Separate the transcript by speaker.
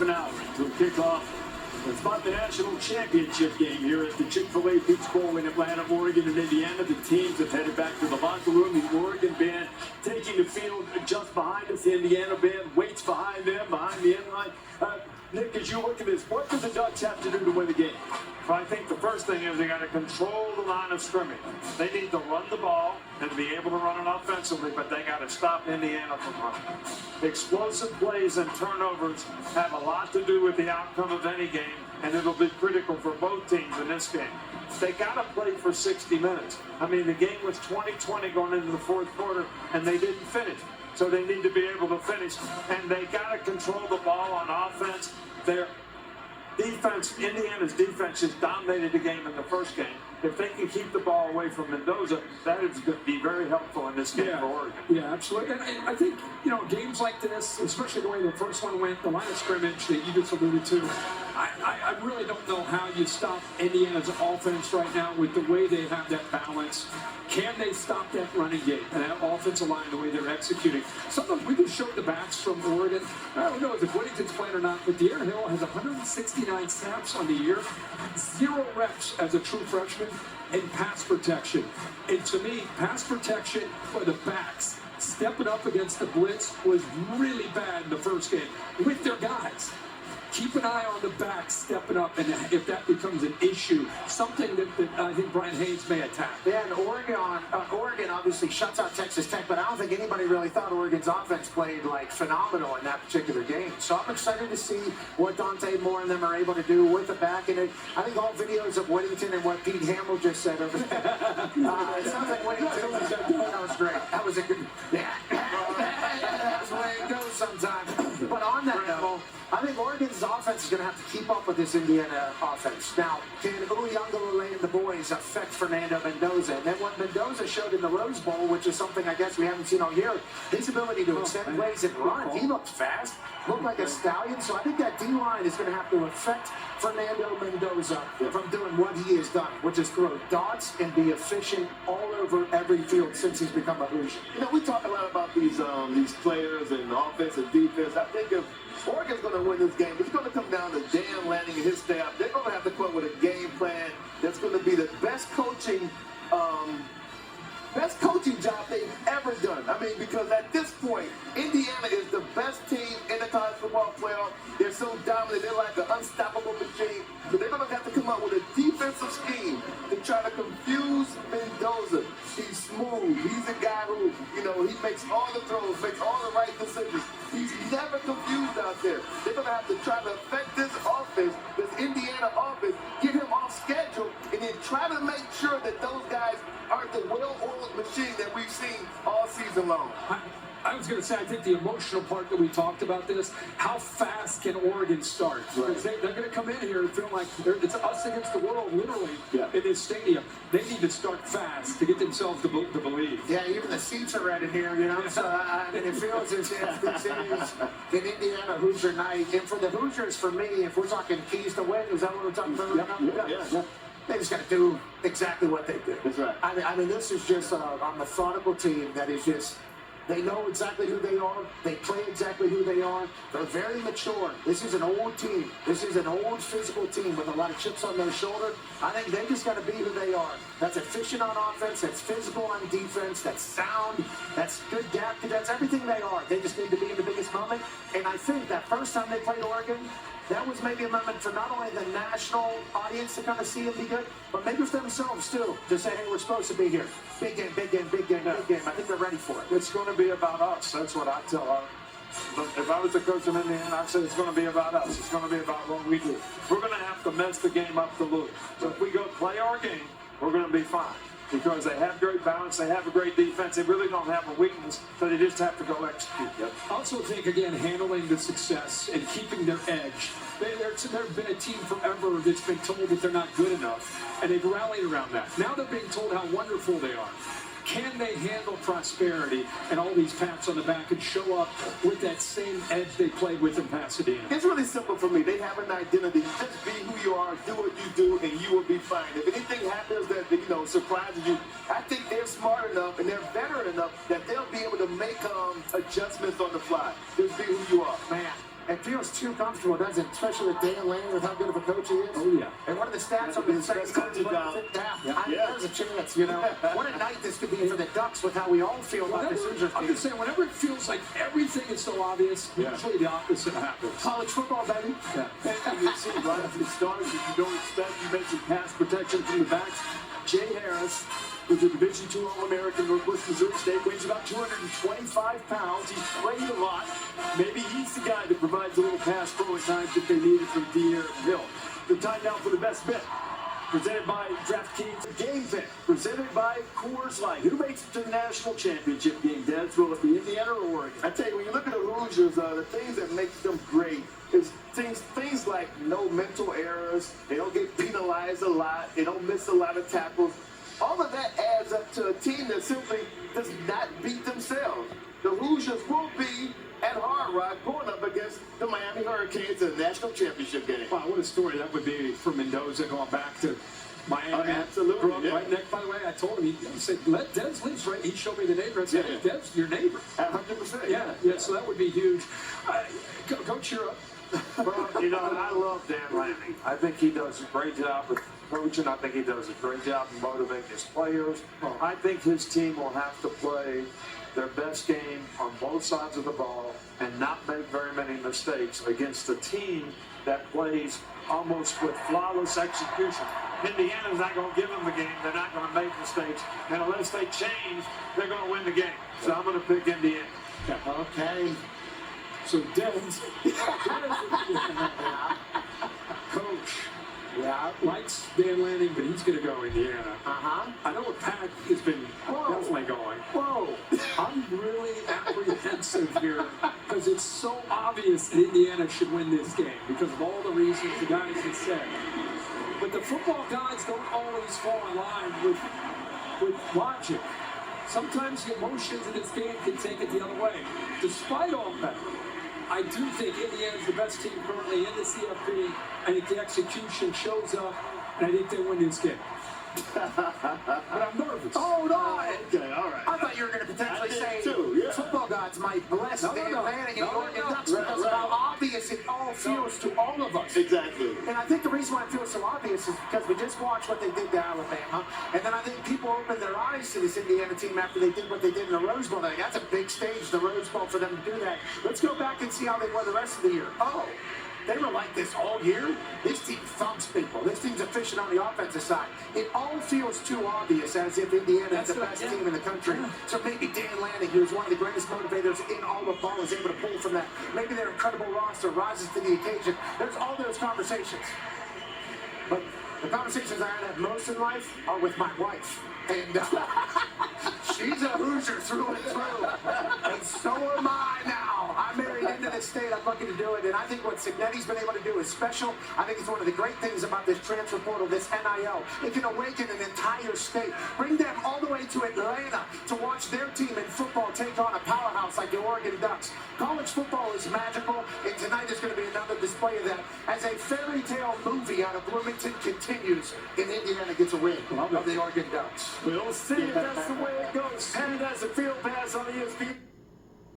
Speaker 1: finale to kick off. It's about the national championship game here at the Chick-fil-A Peach Bowl in Atlanta, Oregon, and Indiana. The teams have headed back to the locker room. The Oregon band taking the field just behind us. The Indiana band waits behind them, behind the end line. Nick, as you look at this, what do the Ducks have to do to win the game?
Speaker 2: Well, I think the first thing is they got to control the line of scrimmage. They need to run the ball and to be able to run it offensively, but they got to stop Indiana from running. Explosive plays and turnovers have a lot to do with the outcome of any game, and it'll be critical for both teams in this game. They got to play for 60 minutes. I mean, the game was 20-20 going into the fourth quarter, and they didn't finish. So they need to be able to finish, and they got to control the ball on offense. Their defense, Indiana's defense, just dominated the game in the first game. If they can keep the ball away from Mendoza, that is going to be very helpful in this game for Oregon.
Speaker 3: Yeah, absolutely. And I think, games like this, especially the way the first one went, the line of scrimmage that you just alluded to, I really don't know how you stop Indiana's offense right now with the way they have that balance. Can they stop that running game and that offensive line the way they're executing? Sometimes we just showed the backs from Oregon. I don't know if Whittington's playing or not, but De'Aaron Hill has 169 snaps on the year, 0 reps as a true freshman, and pass protection. And to me, pass protection for the backs stepping up against the blitz was really bad in the first game with their guys. Keep an eye on the back stepping up, and if that becomes an issue, something that I think Brian Haynes may attack.
Speaker 4: Yeah, and Oregon obviously shuts out Texas Tech, but I don't think anybody really thought Oregon's offense played phenomenal in that particular game. So I'm excited to see what Dante Moore and them are able to do with the back. And I think all videos of Whittington and what Pete Hamill just said over there. It sounds like Whittington was great. That was a good. Yeah. That's the way it goes sometimes. But on that note, I think Oregon's offense is going to have to keep up with this Indiana offense. Now, can Uyunglele and the boys affect Fernando Mendoza? And then what Mendoza showed in the Rose Bowl, which is something I guess we haven't seen all year, his ability to extend plays and run. He looked fast, looked like a stallion. So I think that D-line is going to have to affect Fernando Mendoza from doing what he has done, which is throw dots and be efficient all over every field since he's become a Hoosier.
Speaker 5: We talk a lot about these players and offense and defense. I think if Oregon's going to win this game, it's going to come down to Dan Lanning and his staff. They're going to have to come up with a game plan that's going to be the best coaching job they've ever done. I mean, because at this point, Indiana is the best team in the college football playoff. They're so dominant. They're like an unstoppable machine. So they're going to have to come up with a defensive scheme to try to confuse Mendoza. He's smooth. He's a guy who, he makes all the throws, makes all the right decisions. He's never confused out there. They're going to have to try to affect this offense, this Indiana offense, get him off schedule, and then try to make sure that those guys aren't the well-oiled machine that we've seen all season long.
Speaker 3: I was going to say, I think the emotional part that we talked about this, how fast can Oregon start? Because they're going to come in here and feel like it's us against the world, literally, in this stadium. They need to start fast to get themselves to believe.
Speaker 4: Yeah, even the seats are red in here, So, I mean, it feels as if this is an Indiana Hoosier night. And for the Hoosiers, for me, if we're talking keys to win, is that what we're talking about?
Speaker 5: Yeah.
Speaker 4: They just got to do exactly what they do.
Speaker 5: That's right.
Speaker 4: I mean, this is just a methodical team that is just, they know exactly who they are. They play exactly who they are. They're very mature. This is an old team. This is an old physical team with a lot of chips on their shoulder. I think they just got to be who they are. That's efficient on offense. That's physical on defense. That's sound. That's good gap. That's everything they are. They just need to be in the biggest moment. And I think that first time they played Oregon, that was maybe a moment for not only the national audience to kind of see them be good, but maybe for themselves too, to say, hey, we're supposed to be here. Big game, big game, big game, big game. I think they're ready for it.
Speaker 2: It's going to be about us. That's what I tell them. If I was the coach of Indiana, I'd say it's going to be about us. It's going to be about what we do. We're going to have to mess the game up to lose. So if we go play our game, we're going to be fine. Because they have great balance, they have a great defense, they really don't have a weakness, so they just have to go execute.
Speaker 3: I also think, again, handling the success and keeping their edge. They've been a team forever that's been told that they're not good enough, and they've rallied around that. Now they're being told how wonderful they are. Can they handle prosperity and all these pats on the back and show up with that same edge they played with in Pasadena?
Speaker 5: It's really simple for me. They have an identity. Just be who you are, do what you do, and you will be fine. If anything happens that surprises you, I think they're smart enough and they're veteran enough that they'll be able to make adjustments on the fly. Just be who you are.
Speaker 4: Man. It feels too comfortable, doesn't it? Especially with Dan Lanning, with how good of a coach he is.
Speaker 3: Oh, yeah.
Speaker 4: And what are the stats on the second
Speaker 5: coaching job.
Speaker 4: There's a chance, you know. What a night this could be for the Ducks with how we all feel about this Hoosiers
Speaker 3: I'm
Speaker 4: team.
Speaker 3: just saying, whenever it feels like everything is so obvious, usually the opposite happens.
Speaker 4: College football, baby.
Speaker 3: Yeah.
Speaker 1: And you see right after the start, if you don't expect, you mentioned pass protection from the backs. Jay Harris was a Division II All-American, Northwest Missouri State, weighs about 225 pounds. He's played a lot. Maybe he's the guy that provides a little pass pro at times if they need it from Deere Hill. The time now for the best bet. Presented by DraftKings Game Day. Presented by Coors Light. Who makes it to the national championship game, Dad? Will it be Indiana or Oregon?
Speaker 5: I tell you, when you look at the Hoosiers, the things that make them great is things like no mental errors. They don't get penalized a lot. They don't miss a lot of tackles. All of that adds up to a team that simply does not beat themselves. The Hoosiers will be at Hard Rock going up against the Miami Hurricanes in the national championship game.
Speaker 3: Wow, what a story that would be for Mendoza going back to Miami.
Speaker 5: Oh, absolutely,
Speaker 3: Grew up
Speaker 5: yeah.
Speaker 3: right next, by the way, I told him, he said, let Des live, right? He showed me the neighbor. I said,
Speaker 5: Yeah.
Speaker 3: Des, your neighbor.
Speaker 5: 100%.
Speaker 3: Yeah, so that would be huge. Go cheer up.
Speaker 2: Well, you know, I love Dan Lanning. I think he does a great job with coaching. I think he does a great job in motivating his players. I think his team will have to play their best game on both sides of the ball and not make very many mistakes against a team that plays almost with flawless execution. Indiana's not going to give them the game. They're not going to make mistakes. And unless they change, they're going to win the game. So I'm going to pick Indiana.
Speaker 4: Okay.
Speaker 3: So Des, coach, likes Dan Lanning, but he's going to go Indiana. I know what Pat has been definitely going.
Speaker 4: Whoa.
Speaker 3: I'm really apprehensive here because it's so obvious that Indiana should win this game because of all the reasons the guys have said. But the football guys don't always fall in line with logic. Sometimes the emotions in this game can take it the other way. Despite all that, I do think Indiana's the best team currently in the CFP. I think the execution shows up, and I think they win this game. But I'm nervous.
Speaker 4: Hold on.
Speaker 1: Okay, all right.
Speaker 4: I thought you were going to potentially say
Speaker 5: too, yeah.
Speaker 4: football gods might bless Dan Lanning and the Oregon Ducks because of how obvious it all feels to all of us.
Speaker 5: Exactly.
Speaker 4: And I think the reason why it feels so obvious is because we just watched what they did to Alabama, and then I think people opened their eyes to this Indiana team after they did what they did in the Rose Bowl. Like, that's a big stage, the Rose Bowl, for them to do that. Let's go back and see how they were the rest of the year. Oh, they were like this all year? This team thumps people. This team's efficient on the offensive side. It all feels too obvious as if Indiana is the best team in the country. So maybe Dan Lanning, who's one of the greatest motivators in all of ball, is able to pull from that. Maybe their incredible roster rises to the occasion. There's all those conversations. But the conversations I have most in life are with my wife. And she's a Hoosier through and through. And so am I now. I'm married into this state. I'm lucky to do it. And I think what Signetti's been able to do is special. I think it's one of the great things about this transfer portal, this NIL. It can awaken an entire state. Bring them all the way to Atlanta to watch their team in football take on a powerhouse like the Oregon Ducks. College football is magical, and tonight is going to be another display of that as a fairy tale movie out of Bloomington continues, and Indiana gets a win of the Oregon Ducks.
Speaker 1: We'll see if that's the way it goes. And as a field pass on ESPN.